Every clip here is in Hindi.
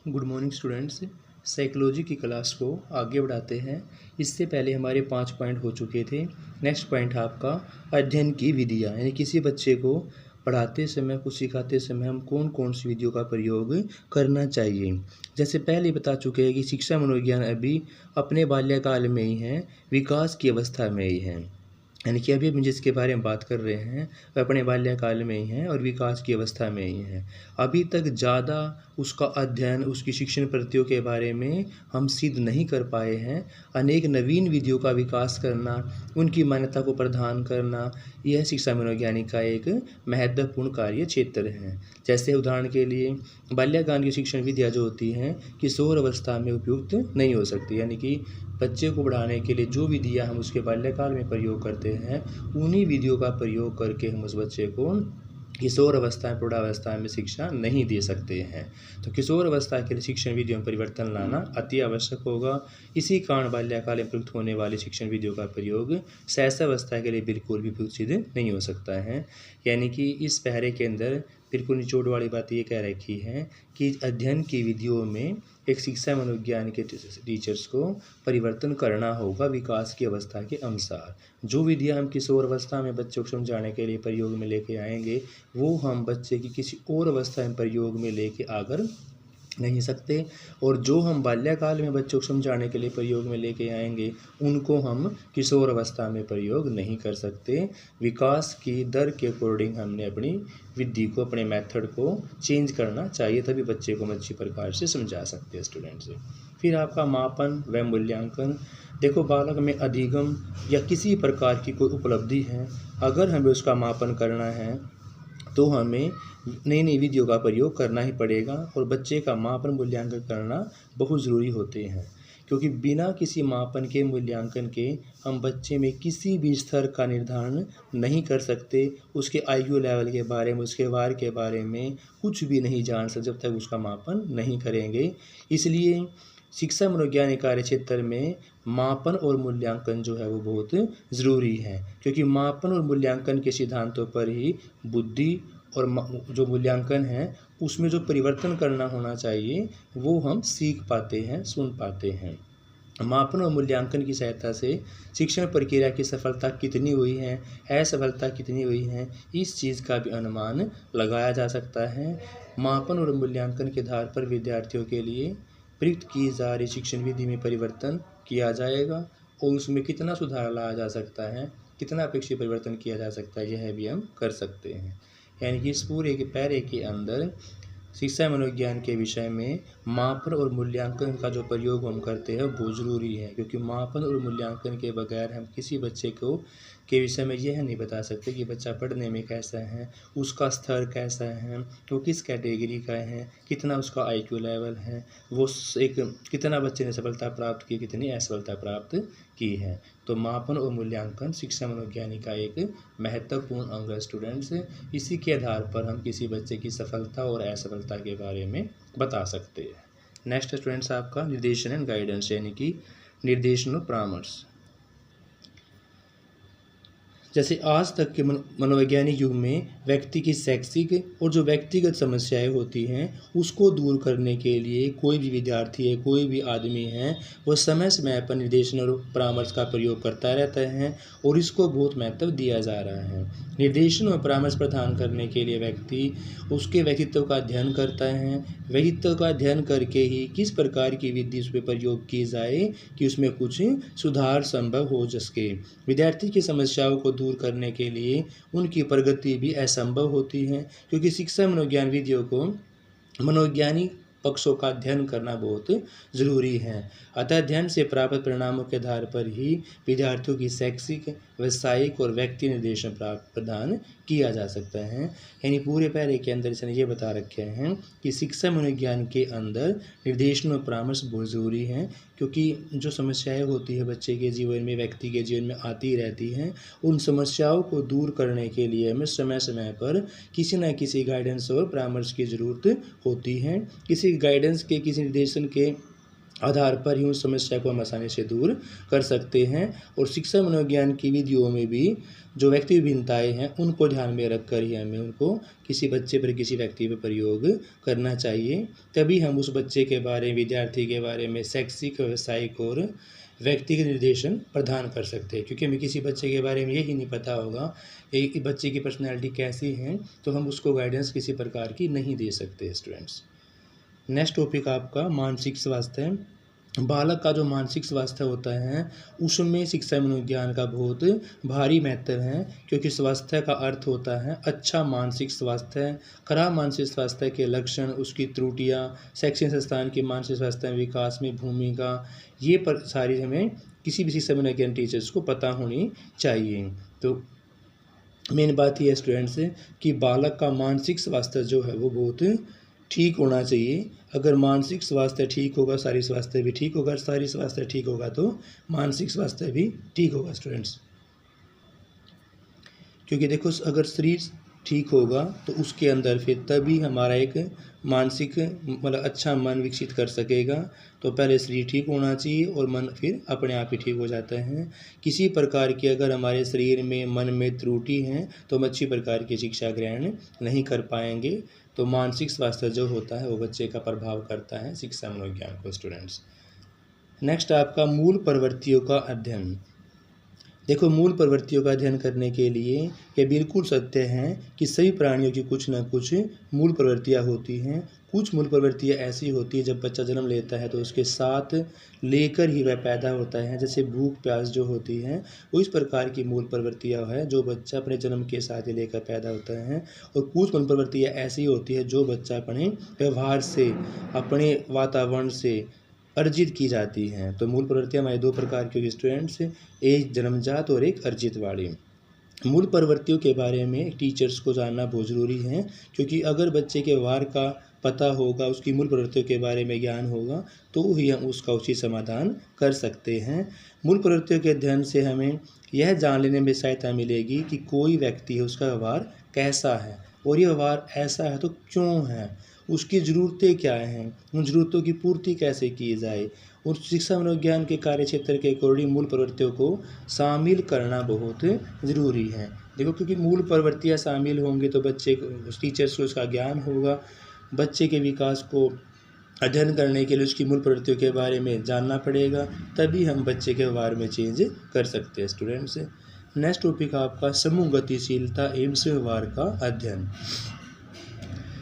Good morning students. साइकोलॉजी की क्लास को आगे बढ़ाते हैं। इससे पहले हमारे 5 पॉइंट हो चुके थे। नेक्स्ट पॉइंट है आपका अध्ययन की विधियाँ, यानी किसी बच्चे को पढ़ाते समय, कुछ सिखाते समय हम कौन कौन सी विधियों का प्रयोग करना चाहिए। जैसे पहले बता चुके हैं कि शिक्षा मनोविज्ञान अभी अपने बाल्यकाल में ही है, विकास की अवस्था में ही है, यानी कि अभी हम जिसके बारे में बात कर रहे हैं वह अपने बाल्यकाल में ही है और विकास की अवस्था में ही है। अभी तक ज़्यादा उसका अध्ययन, उसकी शिक्षण पद्धतियों के बारे में हम सिद्ध नहीं कर पाए हैं। अनेक नवीन विधियों का विकास करना, उनकी मान्यता को प्रदान करना, यह शिक्षा मनोवैज्ञानिक का एक महत्वपूर्ण कार्य क्षेत्र है। जैसे उदाहरण के लिए बाल्यकाल की शिक्षण विधियाँ जो होती हैं किशोर अवस्था में उपयुक्त नहीं हो सकती, यानी कि बच्चे को बढ़ाने के लिए जो विधियाँ हम उसके बाल्यकाल में प्रयोग करते हैं उन्हीं विधियों का प्रयोग करके हम उस बच्चे को किशोर अवस्था में, प्रौढ़ावस्था में शिक्षा नहीं दे सकते हैं। तो किशोर अवस्था के लिए शिक्षण विधियों में परिवर्तन लाना अति आवश्यक होगा। इसी कारण बाल्यकाल में प्रयुक्त होने वाली शिक्षण विधियों का प्रयोग शैशवावस्था के लिए बिल्कुल भी प्रयुक्त सिद्ध नहीं हो सकता है। यानी कि इस पहरे के अंदर बिल्कुल निचोड़ वाली बात ये कह रखी है कि अध्ययन की विधियों में एक शिक्षा मनोविज्ञान के टीचर्स को परिवर्तन करना होगा विकास की अवस्था के अनुसार। जो विधियाँ हम किशोर अवस्था में बच्चों को समझाने के लिए प्रयोग में लेके आएंगे वो हम बच्चे की किसी और अवस्था में प्रयोग में लेके आकर नहीं सकते, और जो हम बाल्यकाल में बच्चों को समझाने के लिए प्रयोग में लेके आएंगे उनको हम किशोर अवस्था में प्रयोग नहीं कर सकते। विकास की दर के अकॉर्डिंग हमने अपनी विधि को, अपने मेथड को चेंज करना चाहिए, तभी बच्चे को हम अच्छी प्रकार से समझा सकते हैं स्टूडेंट्स। फिर आपका मापन व मूल्यांकन। देखो, बालक में अधिगम या किसी प्रकार की कोई उपलब्धि है, अगर हमें उसका मापन करना है तो हमें नई नई विधियों का प्रयोग करना ही पड़ेगा, और बच्चे का मापन मूल्यांकन करना बहुत ज़रूरी होते हैं, क्योंकि बिना किसी मापन के, मूल्यांकन के हम बच्चे में किसी भी स्तर का निर्धारण नहीं कर सकते। उसके आईक्यू लेवल के बारे में, उसके वार के बारे में कुछ भी नहीं जान सकते जब तक उसका मापन नहीं करेंगे। इसलिए शिक्षा मनोविज्ञान कार्य क्षेत्र में मापन और मूल्यांकन जो है वो बहुत ज़रूरी है, क्योंकि मापन और मूल्यांकन के सिद्धांतों पर ही बुद्धि और जो मूल्यांकन है उसमें जो परिवर्तन करना होना चाहिए वो हम सीख पाते हैं, सुन पाते हैं। मापन और मूल्यांकन की सहायता से शिक्षण प्रक्रिया की सफलता कितनी हुई है, असफलता कितनी हुई है, इस चीज़ का भी अनुमान लगाया जा सकता है। मापन और मूल्यांकन के आधार पर विद्यार्थियों के लिए प्रयुक्त की जा रही शिक्षण विधि में परिवर्तन किया जाएगा, और उसमें कितना सुधार लाया जा सकता है, कितना अपेक्षित परिवर्तन किया जा सकता है, यह भी हम कर सकते हैं। यानी कि इस पूरे के पैरे के अंदर शिक्षा मनोविज्ञान के विषय में मापन और मूल्यांकन का जो प्रयोग हम करते हैं वो ज़रूरी है, क्योंकि मापन और मूल्यांकन के बगैर हम किसी बच्चे को के विषय में यह नहीं बता सकते कि बच्चा पढ़ने में कैसा है, उसका स्तर कैसा है, वो किस कैटेगरी का है, कितना उसका आईक्यू लेवल है, वो एक कितना बच्चे ने सफलता प्राप्त की, कितनी असफलता प्राप्त की है। तो मापन और मूल्यांकन शिक्षा मनोविज्ञान का एक महत्वपूर्ण अंग है स्टूडेंट्स। इसी के आधार पर हम किसी बच्चे की सफलता और असफलता के बारे में बता सकते हैं। नेक्स्ट स्टूडेंट्स आपका निर्देशन एंड गाइडेंस, यानी कि निर्देशन और परामर्श। जैसे आज तक के मनोवैज्ञानिक युग में व्यक्ति की शैक्षिक और जो व्यक्तिगत समस्याएं होती हैं उसको दूर करने के लिए कोई भी विद्यार्थी है, कोई भी आदमी है, वो समय समय पर निर्देशन और परामर्श का प्रयोग करता रहता है, और इसको बहुत महत्व दिया जा रहा है। निर्देशन और परामर्श प्रदान करने के लिए व्यक्ति उसके व्यक्तित्व का अध्ययन करता है। व्यक्तित्व का अध्ययन करके ही किस प्रकार की विधि उस पर प्रयोग की जाए कि उसमें कुछ सुधार संभव हो सके। विद्यार्थी की समस्याओं को दूर करने के लिए उनकी प्रगति भी असंभव होती है, क्योंकि शिक्षा मनोविज्ञान विधियों को मनोवैज्ञानिक पक्षों का अध्ययन करना बहुत ज़रूरी है। अतः अध्ययन से प्राप्त परिणामों के आधार पर ही विद्यार्थियों की शैक्षिक, व्यावसायिक और व्यक्ति निर्देशन प्रदान किया जा सकता है। यानी पूरे पैरे के अंदर इसने ये बता रखे हैं कि शिक्षा मनोविज्ञान के अंदर निर्देशन और परामर्श बहुत ज़रूरी है, क्योंकि जो समस्याएं होती है बच्चे के जीवन में, व्यक्ति के जीवन में आती रहती हैं, उन समस्याओं को दूर करने के लिए हमें समय समय पर किसी न किसी गाइडेंस और परामर्श की ज़रूरत होती है। किसी गाइडेंस के, किसी निर्देशन के आधार पर ही उस समस्या को हम आसानी से दूर कर सकते हैं। और शिक्षा मनोविज्ञान की विधियों में भी जो व्यक्ति भिन्नताएँ हैं उनको ध्यान में रखकर ही हमें उनको किसी बच्चे पर किसी व्यक्ति पर प्रयोग करना चाहिए। तभी हम उस बच्चे के बारे में, विद्यार्थी के बारे में शैक्षिक, व्यावसायिक और व्यक्तिगत निर्देशन प्रदान कर सकते हैं। क्योंकि हमें किसी बच्चे के बारे में यही नहीं पता होगा कि बच्चे की पर्सनैलिटी कैसी है, तो हम उसको गाइडेंस किसी प्रकार की नहीं दे सकते स्टूडेंट्स। नेक्स्ट टॉपिक आपका मानसिक स्वास्थ्य। बालक का जो मानसिक स्वास्थ्य होता है उसमें शिक्षा मनोविज्ञान का बहुत भारी महत्व है। क्योंकि स्वास्थ्य का अर्थ होता है अच्छा मानसिक स्वास्थ्य। खराब मानसिक स्वास्थ्य के लक्षण, उसकी त्रुटियां, शैक्षणिक संस्थान के मानसिक स्वास्थ्य विकास में भूमिका, ये पर सारी हमें किसी भी शिक्षा मनोविज्ञान टीचर्स को पता होनी चाहिए। तो मेन बात ये है स्टूडेंट्स कि बालक का मानसिक स्वास्थ्य जो है वो बहुत ठीक होना चाहिए। अगर मानसिक स्वास्थ्य ठीक होगा सारी स्वास्थ्य भी ठीक होगा, सारी स्वास्थ्य ठीक होगा तो मानसिक स्वास्थ्य भी ठीक होगा स्टूडेंट्स। क्योंकि देखो अगर शरीर ठीक होगा तो उसके अंदर फिर तभी हमारा एक मानसिक मतलब अच्छा मन विकसित कर सकेगा। तो पहले शरीर ठीक होना चाहिए और मन फिर अपने आप ही ठीक हो जाता है। किसी प्रकार की अगर हमारे शरीर में, मन में त्रुटि है तो हम अच्छी प्रकार की शिक्षा ग्रहण नहीं कर पाएंगे। तो मानसिक स्वास्थ्य जो होता है वो बच्चे का प्रभाव करता है शिक्षा मनोविज्ञान को स्टूडेंट्स। नेक्स्ट आपका मूल प्रवृत्तियों का अध्ययन। देखो मूल प्रवृत्तियों का अध्ययन करने के लिए ये बिल्कुल सत्य है कि सभी प्राणियों की कुछ न कुछ मूल प्रवृत्तियाँ होती हैं। कुछ मूल प्रवृत्तियाँ ऐसी होती है जब बच्चा जन्म लेता है तो उसके साथ लेकर ही वह पैदा होता है। जैसे भूख प्यास जो होती है वो इस प्रकार की मूल प्रवृत्तियाँ है जो बच्चा अपने जन्म के साथ ही लेकर पैदा होता है। और कुछ मूल प्रवृत्तियाँ ऐसी होती है जो बच्चा अपने व्यवहार से, अपने वातावरण से अर्जित की जाती हैं। तो मूल प्रवृत्तियाँ हमारे दो प्रकार की स्टूडेंट्स, एक जन्मजात और एक अर्जित वाली। मूल प्रवृत्तियों के बारे में टीचर्स को जानना बहुत ज़रूरी है। क्योंकि अगर बच्चे के व्यवहार का पता होगा, उसकी मूल प्रवृत्तियों के बारे में ज्ञान होगा तो ही हम उसका उचित समाधान कर सकते हैं। मूल प्रवृत्तियों के अध्ययन से हमें यह जान लेने में सहायता मिलेगी कि कोई व्यक्ति है उसका व्यवहार कैसा है और ये व्यवहार ऐसा है तो क्यों है, उसकी ज़रूरतें क्या हैं, उन ज़रूरतों की पूर्ति कैसे की जाए। और शिक्षा मनोविज्ञान के कार्य क्षेत्र के अकॉर्डिंग मूल प्रवृत्तियों को शामिल करना बहुत ज़रूरी है। देखो क्योंकि मूल प्रवृत्तियाँ शामिल होंगी तो बच्चे को, टीचर्स को उसका ज्ञान होगा। बच्चे के विकास को अध्ययन करने के लिए उसकी मूल प्रवृत्तियों के बारे में जानना पड़ेगा, तभी हम बच्चे के व्यवहार में चेंज कर सकते हैं स्टूडेंट्स। नेक्स्ट टॉपिक आपका समूह गतिशीलता एवं व्यवहार का अध्ययन।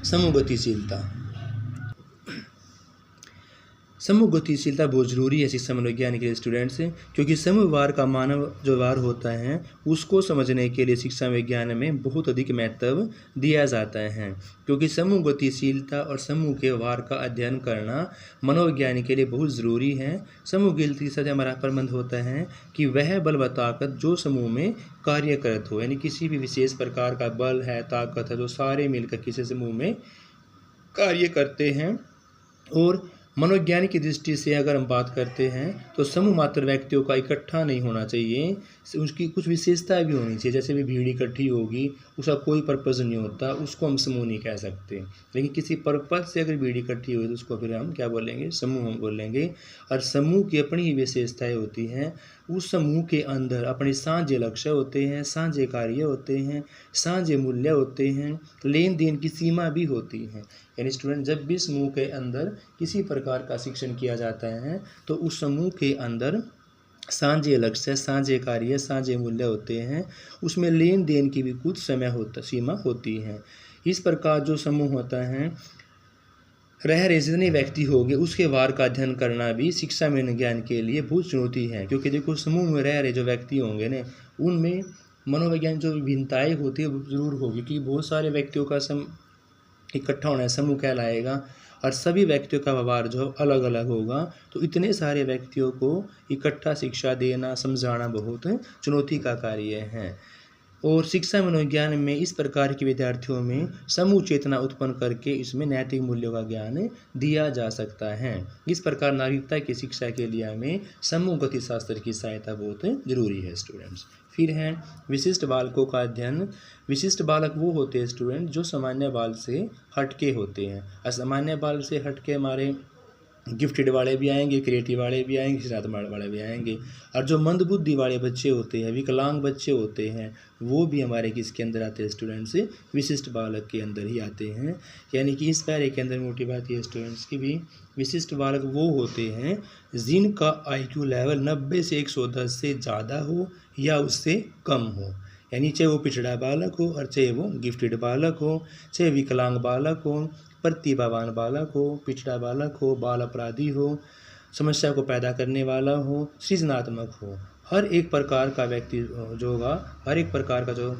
समूह गतिशीलता। समूह गतिशीलता बहुत ज़रूरी है शिक्षा मनोविज्ञान के स्टूडेंट्स से। क्योंकि समूह व्यवहार का मानव जो व्यवहार होता है उसको समझने के लिए शिक्षा विज्ञान में बहुत अधिक महत्व दिया जाता है। क्योंकि समूह गतिशीलता और समूह के व्यवहार का अध्ययन करना मनोविज्ञान के लिए बहुत ज़रूरी है। समूह गतिशीलता से हमारा प्रबंध होता है कि वह बल व ताकत जो समूह में कार्य करत हो, यानी किसी भी विशेष प्रकार का बल है, ताकत है, जो सारे मिलकर किसी समूह में कार्य करते हैं। और मनोविज्ञान की दृष्टि से अगर हम बात करते हैं तो समूह मात्र व्यक्तियों का इकट्ठा नहीं होना चाहिए, उसकी कुछ विशेषताएं भी होनी चाहिए। जैसे भी भीड़ इकट्ठी होगी उसका कोई पर्पज़ नहीं होता, उसको हम समूह नहीं कह सकते। लेकिन किसी पर्पज़ से अगर भीड़ इकट्ठी हुई तो उसको फिर हम क्या बोलेंगे, समूह हम बोलेंगे। और समूह की अपनी ही विशेषताएँ होती हैं। उस समूह के अंदर अपने साझे लक्ष्य होते हैं, साझे कार्य होते हैं, साझे मूल्य होते हैं, लेन देन की सीमा भी होती है। यानी स्टूडेंट जब भी समूह के अंदर किसी प्रकार का शिक्षण किया जाता है तो उस समूह के अंदर साझे लक्ष्य, साझे कार्य, साझे मूल्य होते हैं। उसमें लेन देन की भी कुछ सीमा होती है। इस प्रकार जो समूह होता है, रह रहे जितने व्यक्ति होंगे उसके व्यवहार का अध्ययन करना भी शिक्षा मनोविज्ञान के लिए बहुत चुनौती है। क्योंकि देखो समूह में रह रहे जो व्यक्ति होंगे ना, उनमें मनोविज्ञान जो विभिन्नताएँ होती है वो ज़रूर होगी। क्योंकि बहुत सारे व्यक्तियों का इकट्ठा होना समूह कहलाएगा और सभी व्यक्तियों का व्यवहार जो अलग अलग होगा। तो इतने सारे व्यक्तियों को इकट्ठा शिक्षा देना, समझाना बहुत चुनौती का कार्य है। और शिक्षा मनोविज्ञान में इस प्रकार के विद्यार्थियों में समूह चेतना उत्पन्न करके इसमें नैतिक मूल्यों का ज्ञान दिया जा सकता है। इस प्रकार नागरिकता की शिक्षा के लिए हमें समूह गतिशास्त्र की सहायता बहुत ज़रूरी है स्टूडेंट्स। फिर है विशिष्ट बालकों का अध्ययन। विशिष्ट बालक वो होते हैं स्टूडेंट जो सामान्य बाल से हटके होते हैं। असामान्य बाल से हटके हमारे गिफ्टेड वाले भी आएंगे, क्रिएटिव वाले भी आएंगे, सृजनात्मक वाले भी आएंगे। और जो मंदबुद्धि वाले बच्चे होते हैं, विकलांग बच्चे होते हैं, वो भी हमारे किसके अंदर आते हैं स्टूडेंट्स, विशिष्ट बालक के अंदर ही आते हैं। यानी कि इस पैरे के अंदर मोटी बात ये स्टूडेंट्स की भी विशिष्ट बालक वो होते हैं जिनका IQ लेवल 90 से 110 से ज़्यादा हो या उससे कम हो। यानी चाहे वो पिछड़ा बालक हो और चाहे वो गिफ्टेड बालक हो, चाहे विकलांग बालक हो, प्रतिभावान बालक हो, पिछड़ा बालक हो, बाल अपराधी हो, समस्या को पैदा करने वाला हो, सृजनात्मक हो, हर एक प्रकार का व्यक्ति जो होगा, हर एक प्रकार का जो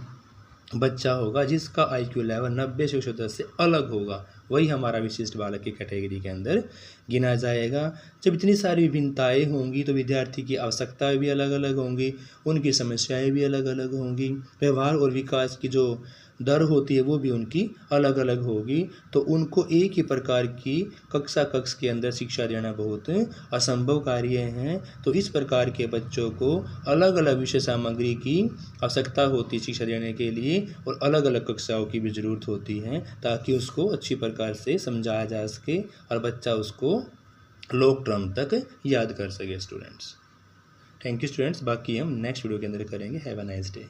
बच्चा होगा जिसका IQ लेवल 90 से 110 से अलग होगा, वही हमारा विशिष्ट बालक की कैटेगरी के अंदर गिना जाएगा। जब इतनी सारी विभिन्नताएं होंगी तो विद्यार्थी की आवश्यकताएं भी अलग अलग होंगी, उनकी समस्याएं भी अलग अलग होंगी, व्यवहार और विकास की जो दर होती है वो भी उनकी अलग अलग होगी। तो उनको एक ही प्रकार की कक्ष के अंदर शिक्षा देना बहुत असंभव कार्य है। तो इस प्रकार के बच्चों को अलग अलग विषय सामग्री की आवश्यकता होती है शिक्षा देने के लिए, और अलग अलग कक्षाओं की भी ज़रूरत होती है ताकि उसको अच्छी प्रकार से समझाया जा सके और बच्चा उसको लॉन्ग टर्म तक याद कर सके स्टूडेंट्स। थैंक यू स्टूडेंट्स, बाकी हम नेक्स्ट वीडियो के अंदर करेंगे। Have a nice day.